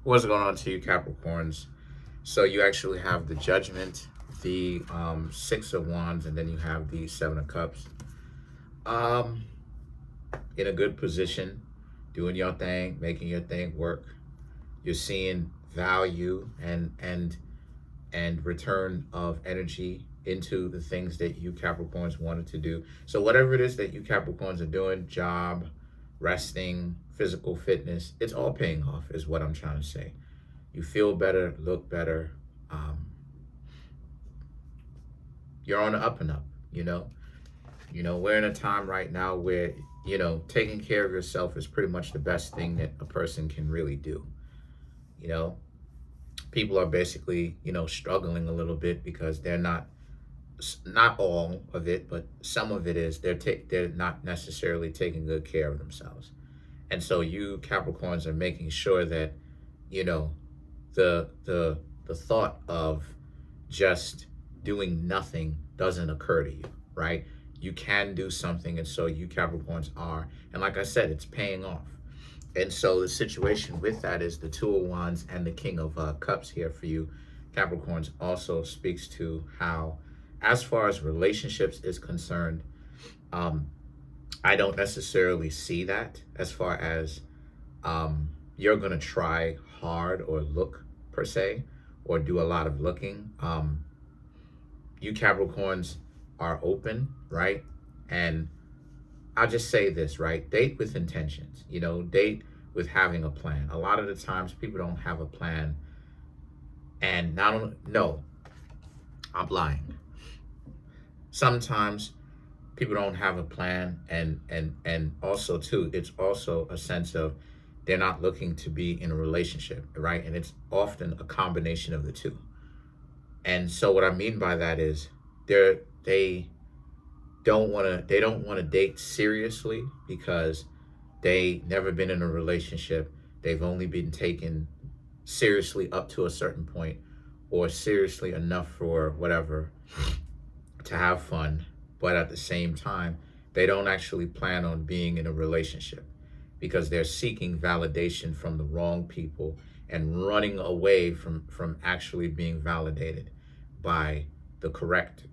What's going on to you, Capricorns? So you actually have the Judgment, the Six of Wands, and then you have the Seven of Cups. Um, in a good position, doing your thing, making your thing work. You're seeing value and return of energy into the things that you Capricorns wanted to do. So whatever it is that you Capricorns are doing, job, resting, physical fitness, it's all paying off is what I'm trying to say. You feel better, look better. Um, you're on the up and up, you know. We're in a time right now where, taking care of yourself is pretty much the best thing that a person can really do. You know, people are basically, struggling a little bit because they're not all of it, but some of it is they're not necessarily taking good care of themselves. And so you Capricorns are making sure that, you know, the thought of just doing nothing doesn't occur to you, right? You can do something, and so you Capricorns are. And like I said, it's paying off. And so the situation with that is the Two of Wands and the King of Cups here for you Capricorns also speaks to how, as far as relationships is concerned, um, I don't necessarily see that as far as you're going to try hard or look per se or do a lot of looking. You Capricorns are open, right? And I'll just say this, right? Date with intentions, date with having a plan. A lot of the times people don't have a plan. And not only, no, I'm lying. Sometimes people don't have a plan, and also too, it's also a sense of they're not looking to be in a relationship, right? And it's often a combination of the two. And so what I mean by that is they don't want to date seriously because they never been in a relationship. They've only been taken seriously up to a certain point, or seriously enough for whatever to have fun, but at the same time they don't actually plan on being in a relationship because they're seeking validation from the wrong people and running away from actually being validated by the correct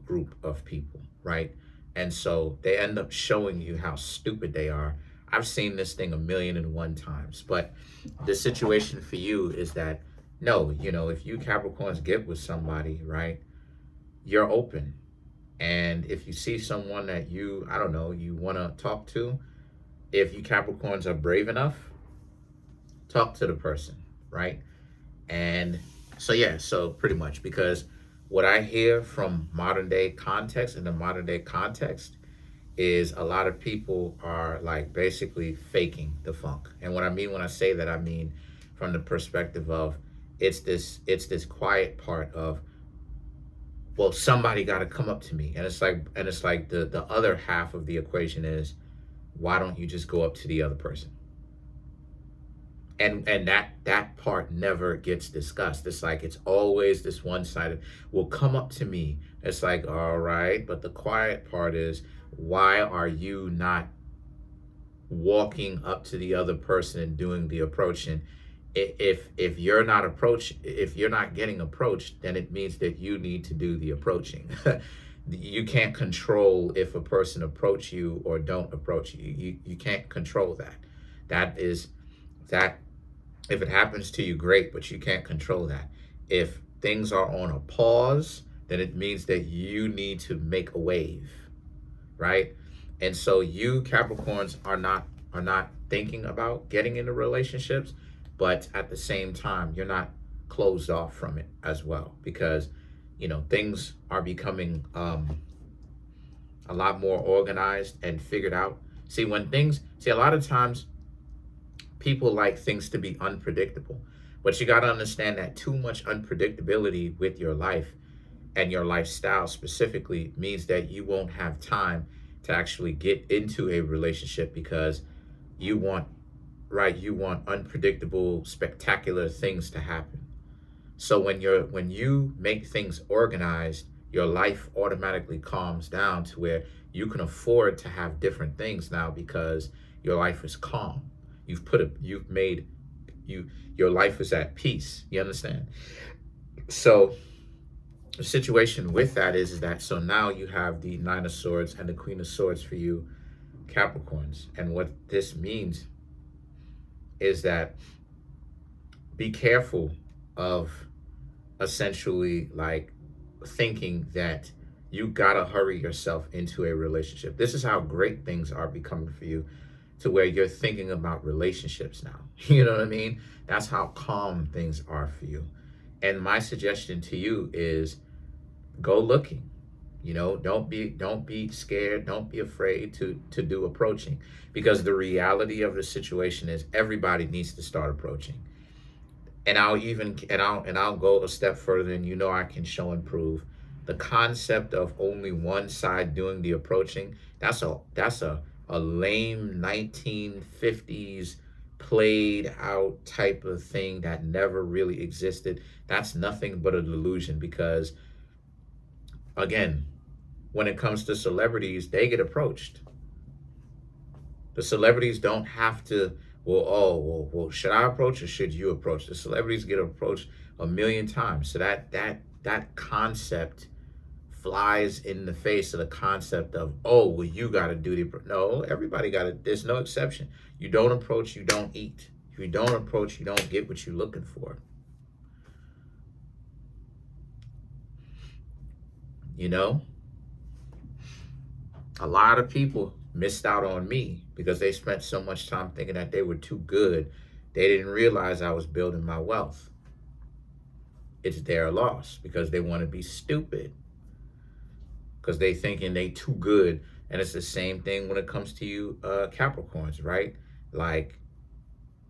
group of people, right? And so they end up showing you how stupid they are. I've seen this thing 1,000,001 times, but the situation for you is that no, if you Capricorns get with somebody, right, you're open. And if you see someone that I don't know, you want to talk to, if you Capricorns are brave enough, talk to the person, right? And so, yeah, so pretty much because what I hear from modern day context, in the modern day context, is a lot of people are like basically faking the funk. And what I mean when I say that, I mean from the perspective of it's this quiet part of, well, somebody got to come up to me. And it's like the other half of the equation is, why don't you just go up to the other person? And that part never gets discussed. It's like it's always this one-sided, will come up to me. It's like, all right, but the quiet part is, why are you not walking up to the other person and doing the approaching? If you're not getting approached, then it means that you need to do the approaching. You can't control if a person approach you or don't approach you. You can't control that. That if it happens to you, great, but you can't control that. If things are on a pause, then it means that you need to make a wave, right? And so you Capricorns are not thinking about getting into relationships, but at the same time, you're not closed off from it as well, because things are becoming a lot more organized and figured out. See, a lot of times people like things to be unpredictable, but you got to understand that too much unpredictability with your life and your lifestyle specifically means that you won't have time to actually get into a relationship because you want unpredictable, spectacular things to happen. So when you make things organized, your life automatically calms down to where you can afford to have different things now because your life is calm. You've made your life is at peace. You understand? So the situation with that is that so now you have the Nine of Swords and the Queen of Swords for you Capricorns. And what this means is that be careful of essentially like thinking that you gotta hurry yourself into a relationship. This is how great things are becoming for you, to where you're thinking about relationships now. You know what I mean? That's how calm things are for you. And my suggestion to you is go looking. Don't be scared, don't be afraid to do approaching, because the reality of the situation is everybody needs to start approaching. And I'll go a step further, and I can show and prove the concept of only one side doing the approaching. That's a lame 1950s played out type of thing that never really existed. That's nothing but a delusion, because again, when it comes to celebrities, they get approached. The celebrities don't have to, well, should I approach or should you approach? The celebrities get approached a million times. So that concept flies in the face of the concept of, well, you got to do the, no, everybody got to, there's no exception. You don't approach, you don't eat. If you don't approach, you don't get what you're looking for. A lot of people missed out on me because they spent so much time thinking that they were too good. They didn't realize I was building my wealth. It's their loss because they want to be stupid, because they thinking they too good. And it's the same thing when it comes to you Capricorns, right? Like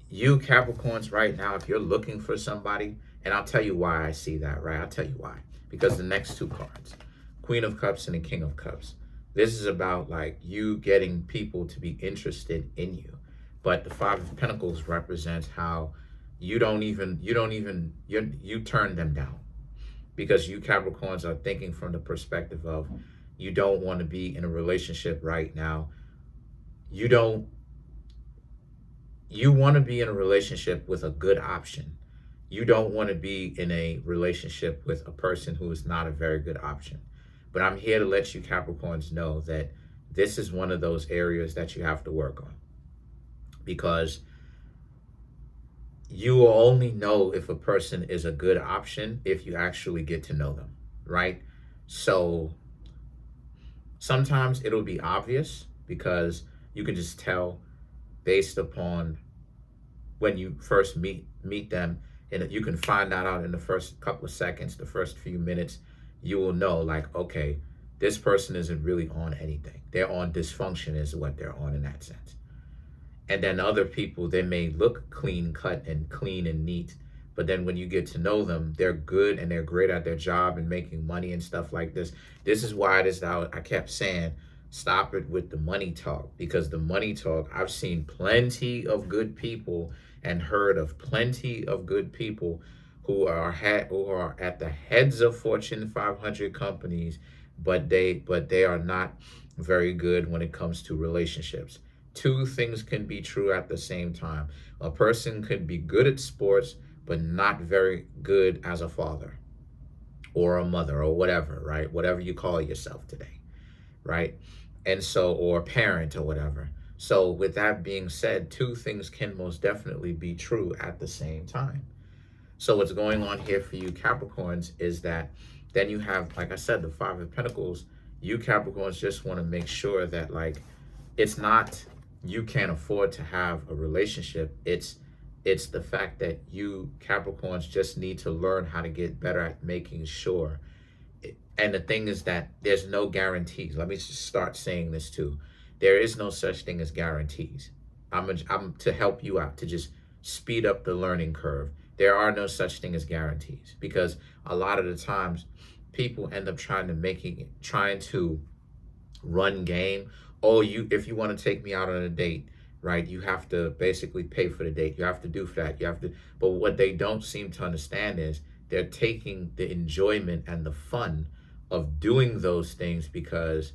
you Capricorns right now, if you're looking for somebody, and I'll tell you why I see that, right? I'll tell you why. Because the next two cards, Queen of Cups and the King of Cups, this is about like you getting people to be interested in you. But the Five of Pentacles represents how you turn them down, because you Capricorns are thinking from the perspective of you don't want to be in a relationship right now. You want to be in a relationship with a good option. You don't want to be in a relationship with a person who is not a very good option. But I'm here to let you Capricorns know that this is one of those areas that you have to work on, because you will only know if a person is a good option if you actually get to know them, right? So sometimes it'll be obvious because you can just tell based upon when you first meet them, and you can find that out in the first couple of seconds, the first few minutes. You will know, like, okay, this person isn't really on anything. They're on dysfunction is what they're on in that sense. And then other people, they may look clean cut and clean and neat, but then when you get to know them, they're good and they're great at their job and making money and stuff like this. This is why I kept saying, stop it with the money talk, because the money talk, I've seen plenty of good people and heard of plenty of good people who are at the heads of Fortune 500 companies, but they are not very good when it comes to relationships. Two things can be true at the same time. A person could be good at sports, but not very good as a father or a mother or whatever, right? Whatever you call yourself today, right? And so, or a parent or whatever. So with that being said, two things can most definitely be true at the same time. So what's going on here for you Capricorns is that then you have, like I said, the Five of Pentacles. You Capricorns just want to make sure that, like, it's not you can't afford to have a relationship. It's the fact that you Capricorns just need to learn how to get better at making sure. And the thing is that there's no guarantees. Let me just start saying this too. There is no such thing as guarantees. I'm to help you out, to just speed up the learning curve. There are no such thing as guarantees, because a lot of the times people end up trying to run game. If you want to take me out on a date, right, you have to basically pay for the date. You have to do that. But what they don't seem to understand is they're taking the enjoyment and the fun of doing those things, because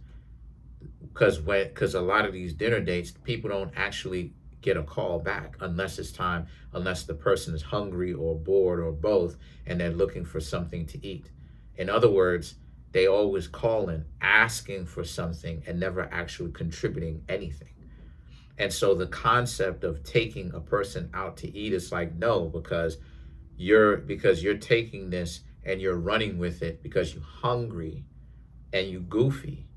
a lot of these dinner dates, people don't actually get a call back unless it's time, unless the person is hungry or bored or both, and they're looking for something to eat. In other words, they always call in asking for something and never actually contributing anything. And so the concept of taking a person out to eat is like, no, because you're taking this and you're running with it because you're hungry and you goofy,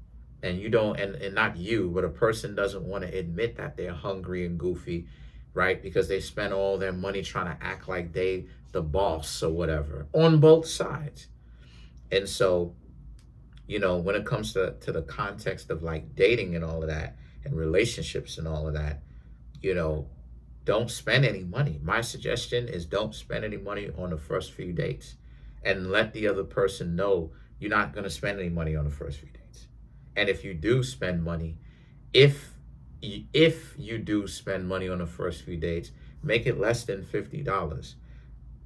and you don't, and not you, but a person doesn't want to admit that they're hungry and goofy, right? Because they spend all their money trying to act like they the boss or whatever on both sides. And so, when it comes to the context of like dating and all of that and relationships and all of that, don't spend any money. My suggestion is don't spend any money on the first few dates, and let the other person know you're not going to spend any money on the first few dates. And if you do spend money, if you do spend money on the first few dates, make it less than $50.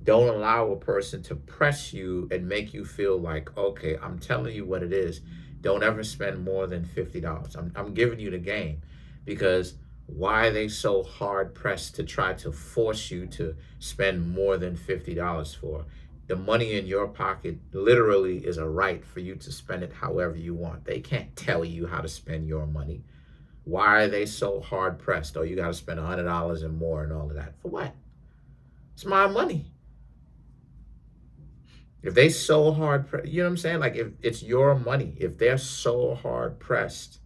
Don't allow a person to press you and make you feel like, okay, I'm telling you what it is. Don't ever spend more than $50. I'm giving you the game, because why are they so hard pressed to try to force you to spend more than $50 for? The money in your pocket literally is a right for you to spend it however you want. They can't tell you how to spend your money. Why are they so hard pressed? Oh, you got to spend $100 and more and all of that. For what? It's my money. If they so hard, you know what I'm saying? Like, if it's your money, if they're so hard pressed,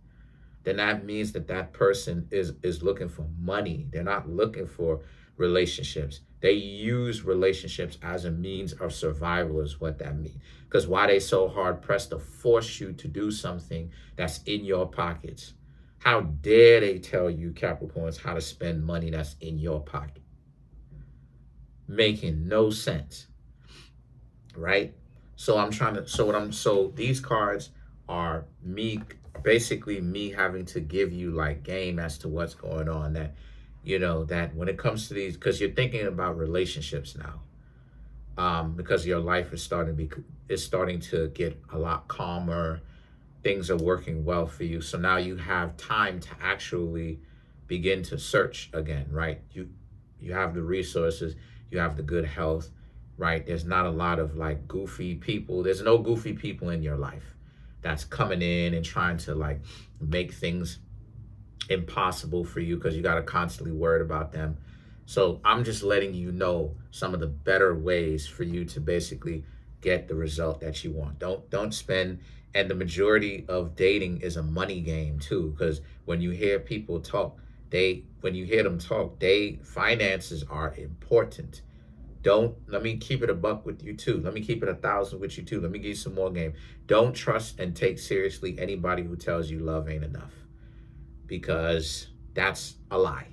then that means that person is looking for money. They're not looking for relationships. They use relationships as a means of survival is what that means. Because why they so hard pressed to force you to do something that's in your pockets? How dare they tell you, Capricorns, how to spend money that's in your pocket? Making no sense, right? So these cards are basically me having to give you like game as to what's going on, that that when it comes to these, because you're thinking about relationships now, because your life is starting to get a lot calmer, things are working well for you, so now you have time to actually begin to search again, right? You have the resources, you have the good health, right? There's not a lot of like goofy people. There's no goofy people in your life that's coming in and trying to like make things impossible for you, because you got to constantly worry about them. So I'm just letting you know some of the better ways for you to basically get the result that you want. Don't spend. And the majority of dating is a money game too, because when you hear people talk, finances are important. Let me keep it a buck with you too. Let me keep it 1,000 with you too. Let me give you some more game. Don't trust and take seriously anybody who tells you love ain't enough, because that's a lie.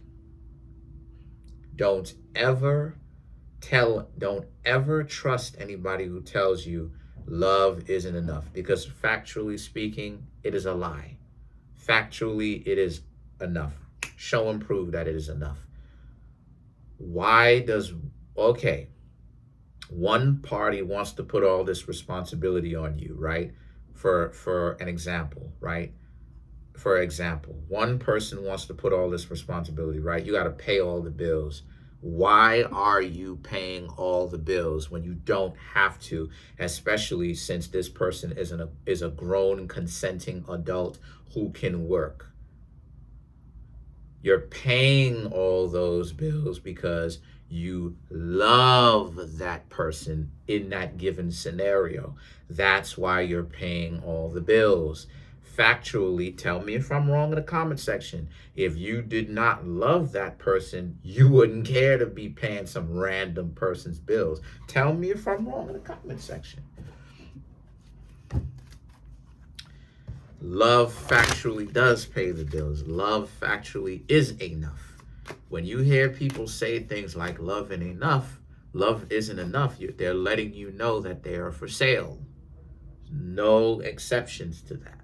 Don't ever trust anybody who tells you love isn't enough, because factually speaking, it is a lie. Factually, it is enough. Show and prove that it is enough. Okay, one party wants to put all this responsibility on you, right? For an example, right? For example, one person wants to put all this responsibility, right? You got to pay all the bills. Why are you paying all the bills when you don't have to, especially since this person is a grown, consenting adult who can work? You're paying all those bills because you love that person in that given scenario. That's why you're paying all the bills. Factually, tell me if I'm wrong in the comment section. If you did not love that person, you wouldn't care to be paying some random person's bills. Tell me if I'm wrong in the comment section. Love factually does pay the bills. Love factually is enough. When you hear people say things like love ain't enough, love isn't enough, they're letting you know that they are for sale. No exceptions to that.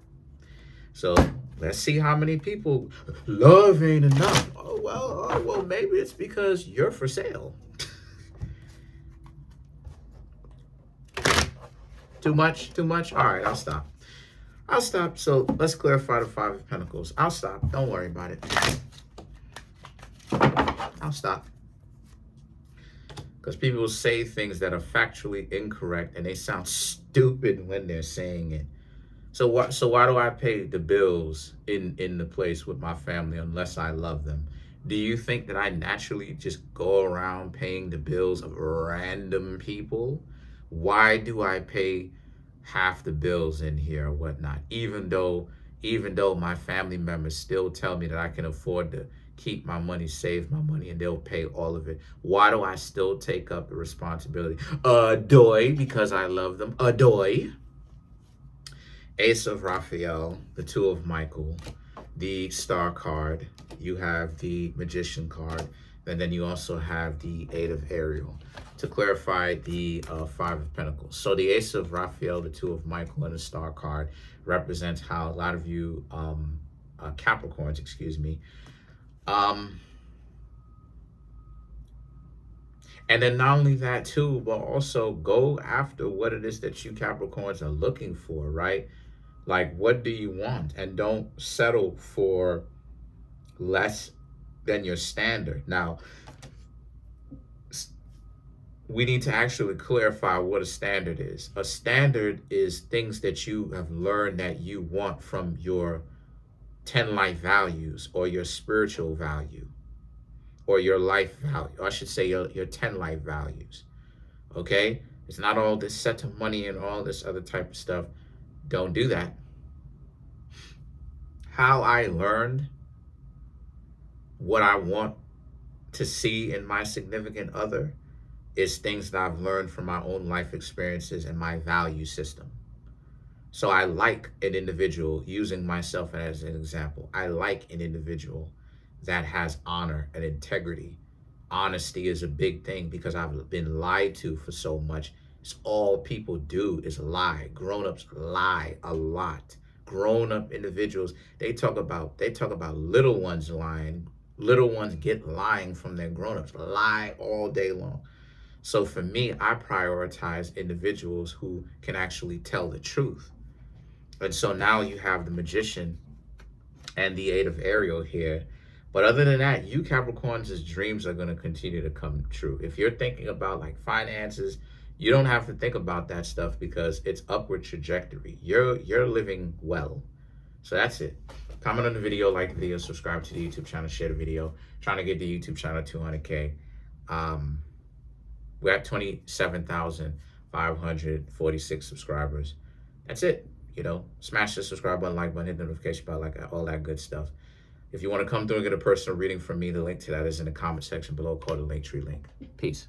So let's see how many people, love ain't enough. Oh, well, maybe it's because you're for sale. Too much? All right, I'll stop. So let's clarify the Five of Pentacles. I'll stop. Don't worry about it. I'll stop. Because people say things that are factually incorrect and they sound stupid when they're saying it. So why do I pay the bills in the place with my family unless I love them? Do you think that I naturally just go around paying the bills of random people? Why do I pay half the bills in here or whatnot? Even though my family members still tell me that I can afford to keep my money, save my money, and they'll pay all of it. Why do I still take up the responsibility? Adoy, because I love them. Adoy. Ace of Raphael, the Two of Michael, the Star card. You have the Magician card, and then you also have the Eight of Ariel. To clarify, the Five of Pentacles. So the Ace of Raphael, the Two of Michael, and the Star card represents how a lot of you Capricorns, excuse me, and then not only that too, but also go after what it is that you Capricorns are looking for, right? Like, what do you want? And don't settle for less than your standard. Now, we need to actually clarify what a standard is. A standard is things that you have learned that you want from your 10 life values or your spiritual value or your life value. Or I should say your 10 life values. Okay? It's not all this set of money and all this other type of stuff. Don't do that. How I learned what I want to see in my significant other is things that I've learned from my own life experiences and my value system. So I like an individual, using myself as an example, I like an individual that has honor and integrity. Honesty is a big thing because I've been lied to for so much. It's all people do is lie. Grown-ups lie a lot. Grown-up individuals, they talk about little ones lying. Little ones get lying from their grown-ups. Lie all day long. So for me, I prioritize individuals who can actually tell the truth. And so now you have the Magician and the Eight of Ariel here. But other than that, you Capricorns' dreams are going to continue to come true. If you're thinking about like finances, you don't have to think about that stuff because it's upward trajectory. You're living well. So that's it. Comment on the video, like the video, subscribe to the YouTube channel, share the video. Trying to get the YouTube channel 200K. We're at 27,546 subscribers. That's it. You know, smash the subscribe button, like button, hit the notification bell, like all that good stuff. If you want to come through and get a personal reading from me, the link to that is in the comment section below, called the Linktree link. Peace.